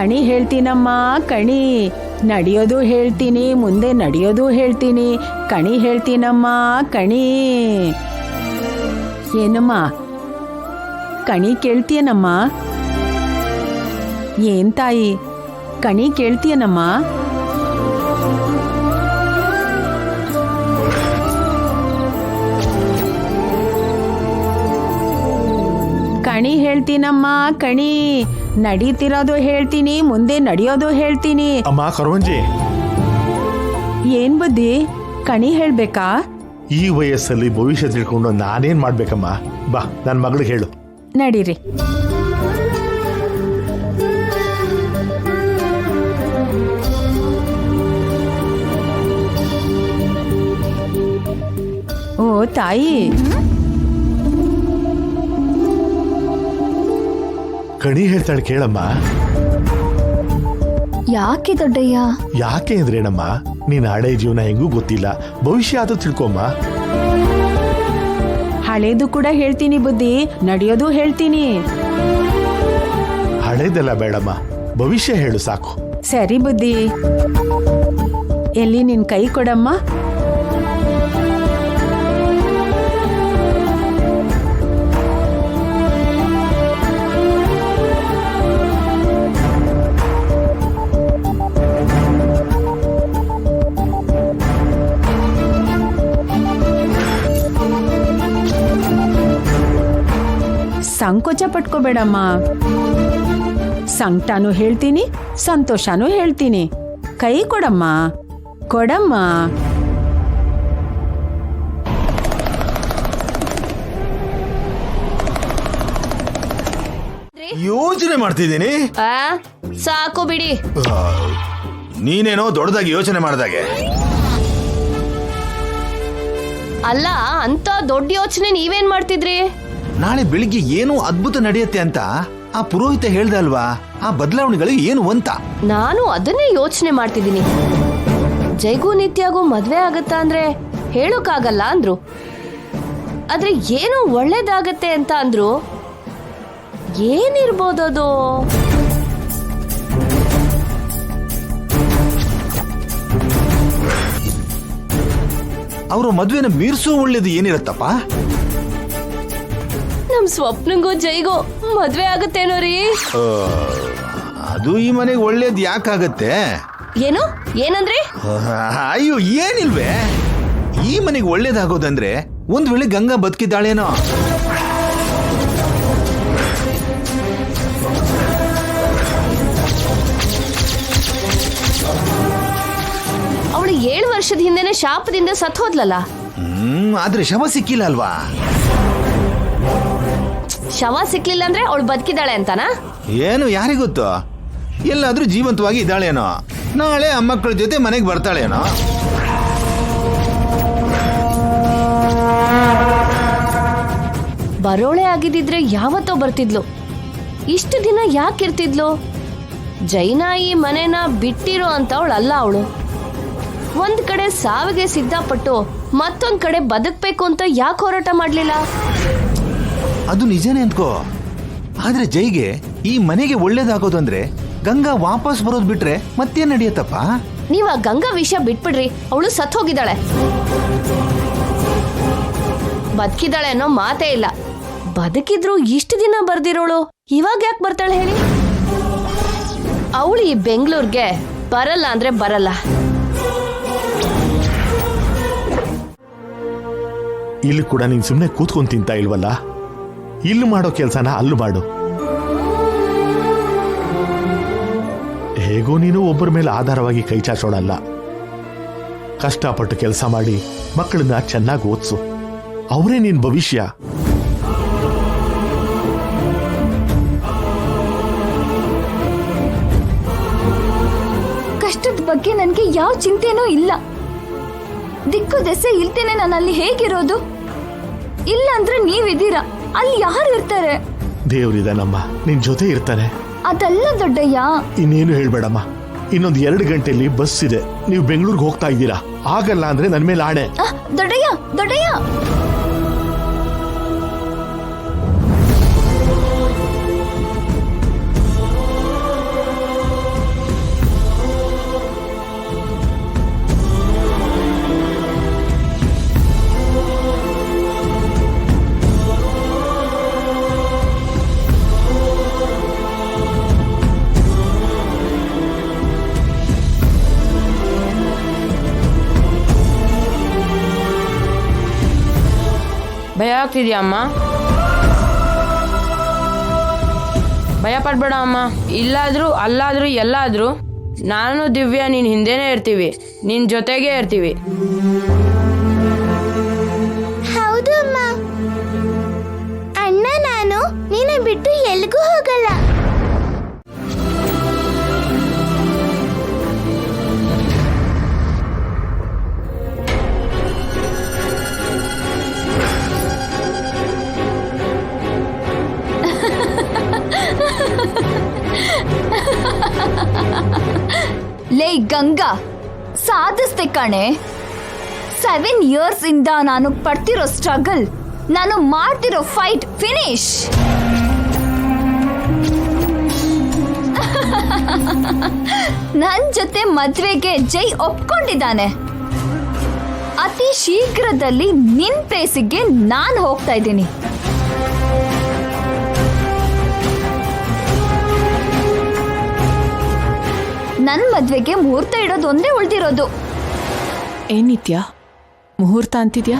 ಕಣಿ ಹೇಳ್ತೀನಮ್ಮ ಕಣಿ, ನಡೆಯೋದು ಹೇಳ್ತೀನಿ, ಮುಂದೆ ನಡೆಯೋದು ಹೇಳ್ತೀನಿ, ಕಣಿ ಹೇಳ್ತೀನಮ್ಮ ಕಣಿ. ಏನಮ್ಮ ಕಣಿ ಕೇಳ್ತೀಯನಮ್ಮ? ಏನ್ ತಾಯಿ ಕಣಿ ಕೇಳ್ತೀಯನಮ್ಮ? ಕಣಿ ಹೇಳ್ತೀನಮ್ಮ ಕಣಿ, ನಡೀತಿರೋದು ಹೇಳ್ತೀನಿ, ಮುಂದೆ ನಡೆಯೋದು ಹೇಳ್ತೀನಿ. ಅಮ್ಮ ಕರವಂಜಿ, ಏನ್ ಬುದ್ಧಿ ಕಣಿ ಹೇಳ್ಬೇಕಾ? ಈ ವಯಸ್ಸಲ್ಲಿ ಭವಿಷ್ಯ ತಿಳ್ಕೊಂಡು ನಾನೇನ್ ಮಾಡ್ಬೇಕಮ್ಮ? ಬಾ ನನ್ನ ಮಗಳಿಗೆ ಹೇಳು. ನಡೀರಿ. ಓ ತಾಯಿ, ಕಣಿ ಹೇಳ್ತಾಳೆ ಕೇಳಮ್ಮ. ಯಾಕೆ ದೊಡ್ಡಯ್ಯ? ಯಾಕೆ ಅಂದ್ರೇನಮ್ಮ, ನೀನ್ ಹಳೆ ಜೀವನ ಹೆಂಗೂ ಗೊತ್ತಿಲ್ಲ, ಭವಿಷ್ಯ ಆದ್ರೂ ತಿಳ್ಕೊಮ್ಮ. ಹಳೇದು ಕೂಡ ಹೇಳ್ತೀನಿ ಬುದ್ಧಿ, ನಡೆಯೋದು ಹೇಳ್ತೀನಿ. ಹಳೇದೆಲ್ಲ ಬೇಡಮ್ಮ, ಭವಿಷ್ಯ ಹೇಳು ಸಾಕು. ಸರಿ ಬುದ್ಧಿ. ಎಲ್ಲಿ ನಿನ್ ಕೈ ಕೊಡಮ್ಮ. ಸಂಕೋಚ ಪಟ್ಕೋಬೇಡಮ್ಮ. ಸಂಕಟನೂ ಹೇಳ್ತೀನಿ, ಸಂತೋಷನೂ ಹೇಳ್ತೀನಿ. ಕೈ ಕೊಡಮ್ಮ, ಕೊಡಮ್ಮ. ಯೋಚನೆ ಮಾಡ್ತಿದ್ದೀನಿ. ಸಾಕು ಬಿಡಿ. ನೀನೇನೋ ದೊಡ್ಡದಾಗಿ ಯೋಚನೆ ಮಾಡ್ದಾಗೆ. ಅಲ್ಲ, ಅಂತ ದೊಡ್ಡ ಯೋಚನೆ ನೀವೇನ್ ಮಾಡ್ತಿದ್ರಿ? ನಾಳೆ ಬೆಳಿಗ್ಗೆ ಏನೋ ಅದ್ಭುತ ನಡೆಯುತ್ತೆ ಅಂತ ಆ ಪುರೋಹಿತ ಹೇಳ್ದ ಅಲ್ವಾ, ಆ ಬದಲಾವಣೆಗಳು ಏನು ಅಂತ ನಾನು ಅದನ್ನೇ ಯೋಚನೆ ಮಾಡ್ತಿದ್ದೀನಿ. ಜೈಗೂ ನಿತ್ಯಾಗೂ ಮದ್ವೆ ಆಗತ್ತಾ ಅಂದ್ರೆ ಹೇಳೋಕ್ಕಾಗಲ್ಲ ಅಂದ್ರು, ಆದ್ರೆ ಏನೋ ಒಳ್ಳೇದಾಗತ್ತೆ ಅಂತ ಅಂದ್ರು. ಏನಿರ್ಬೋದದು? ಅವ್ರ ಮದ್ವೆನ ಮೀರ್ಸೋ ಒಳ್ಳೇದು ಏನಿರತ್ತಪ್ಪ? ನಮ್ ಸ್ವಪ್ನಂಗೂ ಜೈಗೂ ಮದ್ವೆ ಆಗತ್ತೇನೋ ರೀ. ಅದು ಈ ಮನೆಗೆ ಒಳ್ಳೇದು ಯಾಕಾಗತ್ತೆ? ಏನು ಏನಂದ್ರಿ? ಅಯ್ಯೋ ಏನಿಲ್ವೇ, ಈ ಮನೆಗೆ ಒಳ್ಳೇದಾಗೋದಂದ್ರೆ ಒಂದ್ ವೇಳೆ ಗಂಗಾ ಬದುಕಿದ್ದಾಳೇನೋ. ಅವಳು 7 ವರ್ಷದ ಹಿಂದೆನೆ ಶಾಪದಿಂದ ಸತ್ ಹೋದ್ಲಲ್ಲ. ಆದ್ರೆ ಶವ ಸಿಕ್ಕಿಲ್ಲ ಅಲ್ವಾ? ಶವ ಸಿಕ್ಲಿಲ್ಲ ಅಂದ್ರೆ ಅವಳು ಬದುಕಿದ್ದಾಳೆ ಅಂತನಾ? ಏನು ಯಾರಿಗೊತ್ತು, ಎಲ್ಲಾದ್ರೂ ಜೀವಂತವಾಗಿ ಇದ್ದಾಳೇನೋ, ನಾಳೆ ಅಮ್ಮಕ್ಕಳ ಜೊತೆ ಮನೆಗೆ ಬರ್ತಾಳೇನೋ. ಬರೋಳೆ ಆಗಿದ್ದಿದ್ರೆ ಯಾವತ್ತೋ ಬರ್ತಿದ್ಲು, ಇಷ್ಟು ದಿನ ಯಾಕಿರ್ತಿದ್ಲು? ಜೈನ ಈ ಮನೆನ ಬಿಟ್ಟಿರೋ ಅಂತವಳಲ್ಲ ಅವಳು. ಒಂದ್ ಕಡೆ ಸಾವಿಗೆ ಸಿದ್ಧಪಟ್ಟು ಮತ್ತೊಂದ್ ಕಡೆ ಬದುಕ್ಬೇಕು ಅಂತ ಯಾಕೆ ಹೋರಾಟ ಮಾಡ್ಲಿಲ್ಲ? ಅದು ನಿಜನೇ ಅಂದ್ಕೋ, ಆದ್ರೆ ಜೈಗೆ ಈ ಮನೆಗೆ ಒಳ್ಳೇದಾಗೋದು ಅಂದ್ರೆ ಗಂಗಾ ವಾಪಸ್ ಬರೋದ್ ಬಿಟ್ರೆ ಮತ್ತೇನ್ ನಡೆಯತ್ತಪ್ಪ? ನೀವ್ ಆ ಗಂಗಾ ವಿಷಯ ಬಿಟ್ಬಿಡ್ರಿ, ಅವಳು ಸತ್ ಹೋಗಿದ್ದಾಳೆ. ಬದುಕಿದ್ದಾಳೆ ಅನ್ನೋ ಮಾತೇ ಇಲ್ಲ. ಬದುಕಿದ್ರು ಇಷ್ಟು ದಿನ ಬರ್ದಿರೋಳು ಇವಾಗ ಯಾಕೆ ಬರ್ತಾಳೆ ಹೇಳಿ? ಅವಳು ಈ ಬೆಂಗಳೂರಿಗೆ ಬರಲ್ಲ ಅಂದ್ರೆ ಬರಲ್ಲ. ಇಲ್ಲಿ ಕೂಡ ನೀನ್ ಸುಮ್ಮನೆ ಕೂತ್ಕೊಂಡ್ ತಿಂತ ಇಲ್ವಲ್ಲ, ಇಲ್ಲಿ ಮಾಡೋ ಕೆಲ್ಸನ ಅಲ್ಲೂ ಮಾಡು. ಹೇಗೋ ನೀನು ಒಬ್ಬರ ಮೇಲೆ ಆಧಾರವಾಗಿ ಕೈ ಚಾಚೋಳಲ್ಲ. ಕಷ್ಟಪಟ್ಟು ಕೆಲಸ ಮಾಡಿ ಮಕ್ಕಳನ್ನ ಚೆನ್ನಾಗಿ ಓದಿಸು, ಅವರೇ ನಿನ್ ಭವಿಷ್ಯ. ಕಷ್ಟದ ಬಗ್ಗೆ ನನ್ಗೆ ಯಾವ ಚಿಂತೆನೂ ಇಲ್ಲ. ದಿಕ್ಕು ದೆಸೆ ಇಲ್ತೇನೆ ನಾನು ಅಲ್ಲಿ ಹೇಗಿರೋದು? ಇಲ್ಲ ಅಂದ್ರೆ ನೀವಿದ್ದೀರಾ, ಅಲ್ಲಿ ಯಾರು ಇರ್ತಾರೆ? ದೇವ್ರಿದಾನಮ್ಮ, ನಿನ್ ಜೊತೆ ಇರ್ತಾನೆ. ಅದಲ್ಲ ದೊಡ್ಡಯ್ಯ. ಇನ್ನೇನು ಹೇಳ್ಬೇಡಮ್ಮ, ಇನ್ನೊಂದು 2 ಗಂಟೆಯಲ್ಲಿ ಬಸ್ ಇದೆ, ನೀವು ಬೆಂಗಳೂರಿಗೆ ಹೋಗ್ತಾ ಇದ್ದೀರಾ. ಆಗಲ್ಲ ಅಂದ್ರೆ ನನ್ ಮೇಲೆ ಆಣೆ. ದೊಡ್ಡಯ್ಯ ದೊಡ್ಡಯ್ಯ ಭಯ ಆಗ್ತಿದ್ಯಾ ಅಮ್ಮ? ಭಯ ಪಡ್ಬೇಡ ಅಮ್ಮ. ಇಲ್ಲಾದ್ರೂ ಅಲ್ಲಾದ್ರೂ ಎಲ್ಲಾದ್ರೂ ನಾನು ದಿವ್ಯಾ ನಿನ್ ಹಿಂದೆನೇ ಇರ್ತೀವಿ, ನಿನ್ ಜೊತೆಗೇ ಇರ್ತೀವಿ. ಹೌದು ಅಮ್ಮ. ಅಣ್ಣ ನಾನು ನಿನ್ನ ಬಿಟ್ಟು ಎಲ್ಲಿಗೂ ಹೋಗಲ್ಲ. ಲೇ ಗಂಗಾ, ಸಾಧಿಸ್ದೆ ಕಣೆ. 7 years ಇಂದ ನಾನು ಪಡ್ತಿರೋ ಸ್ಟ್ರಗಲ್, ನಾನು ಮಾಡ್ತಿರೋ ಫೈಟ್ ಫಿನಿಶ್. ನನ್ ಜೊತೆ ಮದ್ವೆಗೆ ಜೈ ಒಪ್ಕೊಂಡಿದ್ದಾನೆ. ಅತಿ ಶೀಘ್ರದಲ್ಲಿ ನಿನ್ ಪ್ಲೇಸಿಗೆ ನಾನು ಹೋಗ್ತಾ ಇದ್ದೀನಿ. ನನ್ ಮದ್ವೆಗೆ ಮುಹೂರ್ತ ಇಡೋದು ಒಂದೇ ಉಳ್ದಿರೋದು. ಏನಿತ್ಯಾ ಮುಹೂರ್ತ ಅಂತಿದ್ಯಾ?